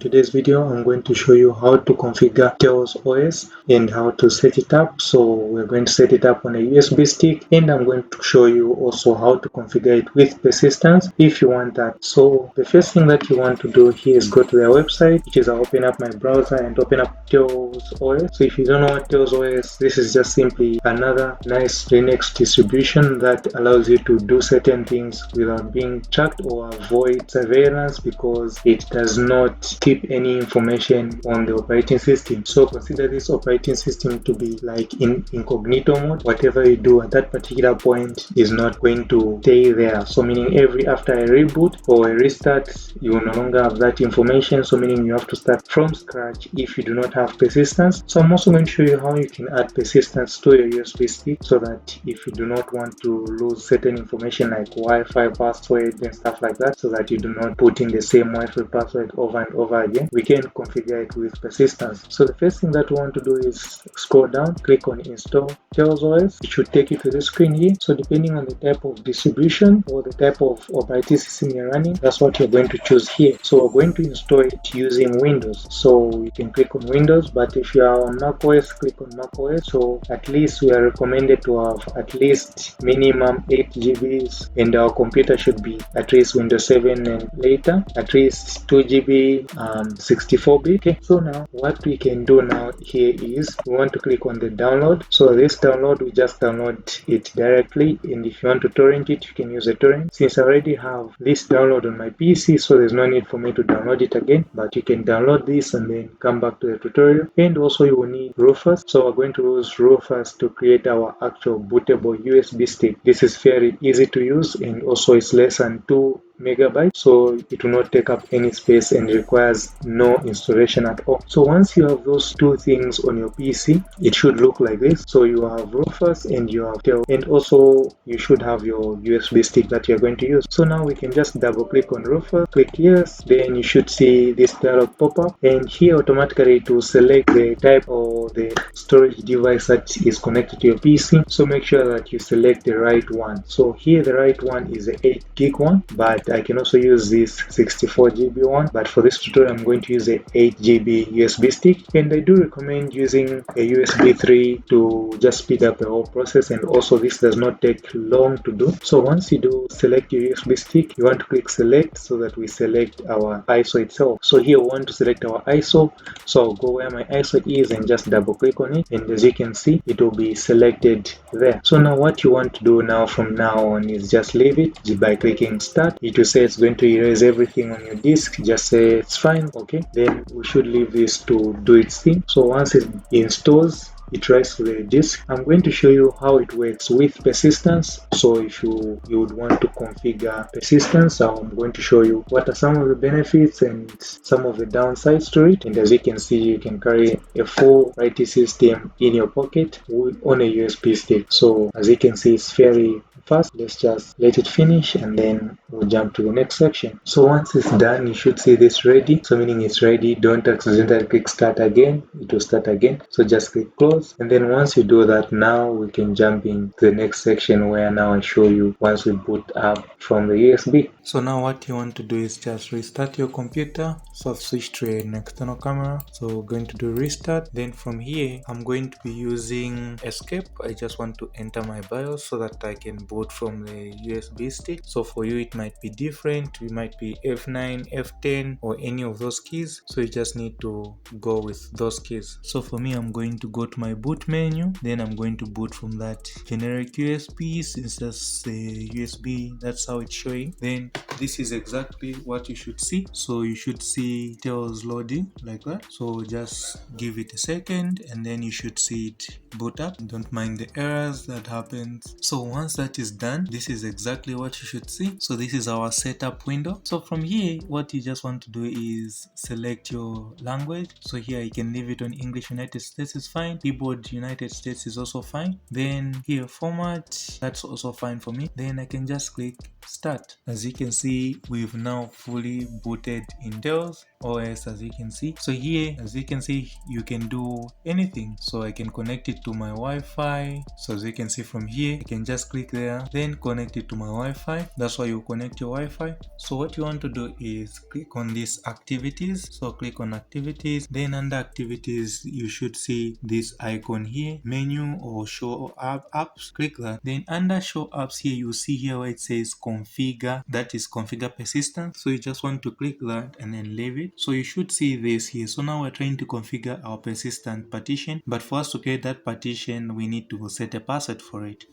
today's video, I'm going to show you how to configure Tails OS and how to set it up. So we're going to set it up on a USB stick, and I'm going to show you also how to configure it with persistence if you want that. So the first thing that you want to do here is go to their website, which is I'll open up my browser and open up Tails OS. So if you don't know what Tails OS, this is just simply another nice Linux distribution that allows you to do certain things without being tracked or avoid surveillance, because it does not keep any information on the operating system. So consider this operating system to be like in incognito mode. Whatever you do at that particular point is not going to stay there. So meaning after a reboot or a restart, you will no longer have that information. So meaning you have to start from scratch if you do not have persistence. So I'm also going to show you how you can add persistence to your USB stick, so that if you do not want to lose certain information like Wi-Fi password and stuff like that, so that you do not put in the same Wi-Fi password over and over again, we can configure it with persistence. So the first thing that we want to do is scroll down, click on install Tails OS. It should take you to the screen here. So depending on the type of distribution or the type of operating system you're running, that's what you're going to choose here. So we're going to install it using Windows. So you can click on Windows, but if you are on Mac OS, click on Mac OS. So at least we are recommended to have at least minimum 8 GBs, and our computer should be at least Windows 7 and later, at least 2 GB 64-bit. Okay, so now what we can do now here is we want to click on the download. So this download, we just download it directly, and if you want to torrent it, you can use a torrent. Since I already have this download on my PC, so there's no need for me to download it again, but you can download this and then come back to the tutorial. And also you will need Rufus. So we're going to use Rufus to create our actual bootable USB stick. This is very easy to use, and also it's less than 2 megabytes, so it will not take up any space and requires no installation at all. So once you have those two things on your PC, it should look like this. So you have Rufus and you have Tails, and also you should have your USB stick that you're going to use. So now we can just double click on Rufus, click yes, then you should see this dialog pop up, and here automatically to select the type or the storage device that is connected to your PC. So make sure that you select the right one. So here the right one is the 8 gig one, but I can also use this 64 GB one, but for this tutorial I'm going to use a 8 GB USB stick, and I do recommend using a USB 3 to just speed up the whole process, and also this does not take long to do. So once you do select your USB stick, you want to click select so that we select our ISO itself. So here we want to select our ISO, so I'll go where my ISO is and just double click on it, and as you can see it will be selected there. So now what you want to do now from now on is just leave it by clicking start. It will say it's going to erase everything on your disk. Just say it's fine. Okay, then we should leave this to do its thing. So once it installs, it writes to the disk. I'm going to show you how it works with persistence. So if you would want to configure persistence, I'm going to show you what are some of the benefits and some of the downsides to it. And as you can see, you can carry a full IT system in your pocket on a USB stick. So as you can see, it's very fast. Let's just let it finish and then we'll jump to the next section. So once it's done, you should see this ready. So meaning it's ready. Don't accidentally click start again. It will start again. So just click close. And then once you do that, now we can jump into the next section where now I show you once we boot up from the USB. So now what you want to do is just restart your computer. So I've switched to an external camera. So we're going to do restart. Then from here, I'm going to be using escape. I just want to enter my BIOS so that I can boot from the USB stick. So for you, it might be different. It might be F9, F10, or any of those keys. So you just need to go with those keys. So for me, I'm going to go to my boot menu. Then I'm going to boot from that generic USB, since that's the USB, that's how it's showing. Then this is exactly what you should see. So you should see Tails loading like that. So just give it a second and then you should see it boot up. Don't mind the errors that happens. So once that is done, this is exactly what you should see. So this is our setup window. So from here, what you just want to do is select your language. So here you can leave it on English United States is fine. Keyboard United States is also fine. Then here format, that's also fine for me. Then I can just click start. As you can see, we've now fully booted Intel's OS, as you can see. So here, as you can see, you can do anything. So I can connect it to my Wi-Fi. So as you can see from here, I can just click there, then connect it to my Wi-Fi. That's why you connect your Wi-Fi. So what you want to do is click on these activities. So click on activities, then under activities, you should see this icon here, menu or show apps. Click that. Then under show apps here, you see here where it says configure, that is configure persistence. So you just want to click that and then leave it. So you should see this here. So now we're trying to configure our persistent partition, but for us to create that partition, we need to set a password for it.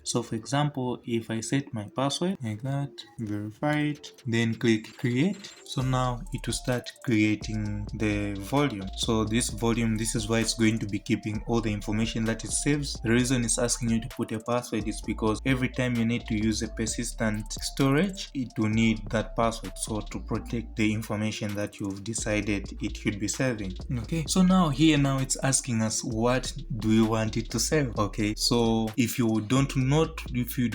So for example, if I set my password like that, verify it, then click create. So now it will start creating the volume. So this volume, this is why it's going to be keeping all the information that it saves. The reason it's asking you to put a password is because every time you need to use a persistent storage, it will need that password. So to protect the information that you've decided it should be saving. Okay, so now here now it's asking us what do you want it to save. Okay, so if you do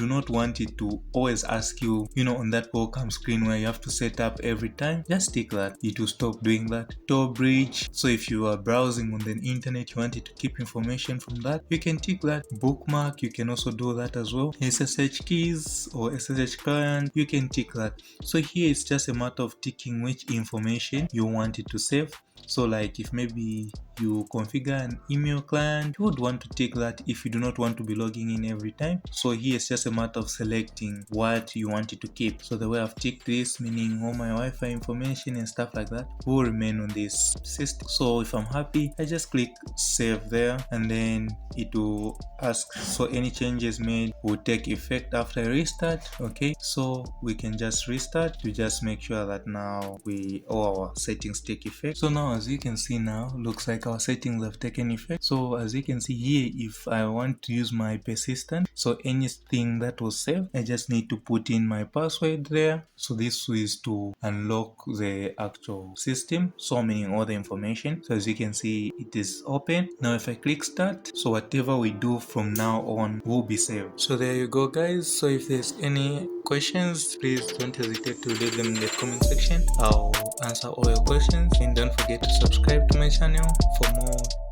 not want it to always ask you, on that welcome screen where you have to set up every time, just tick that. It will stop doing that. Tor bridge, so if you are browsing on the internet, you want it to keep information from that, you can tick that. Bookmark, you can also do that as well. SSH keys or SSH client, you can tick that. So here it's just a matter of ticking which information you want it to save. So like if maybe you configure an email client, you would want to take that if you do not want to be logging in every time. So here it's just a matter of selecting what you want it to keep. So the way I've ticked this, meaning all my Wi-Fi information and stuff like that will remain on this system. So if I'm happy, I just click save there, and then it will ask, so any changes made will take effect after I restart. Okay, so we can just restart to just make sure that now all our settings take effect. So now as you can see, now looks like our settings have taken effect. So as you can see here, if I want to use my persistent, so anything that was saved, I just need to put in my password there. So this is to unlock the actual system, so meaning all the information. So as you can see, it is open. Now if I click start, so whatever we do from now on will be saved. So there you go guys. So if there's any questions, please don't hesitate to leave them in the comment section. I'll answer all your questions, and don't forget to subscribe to my channel for more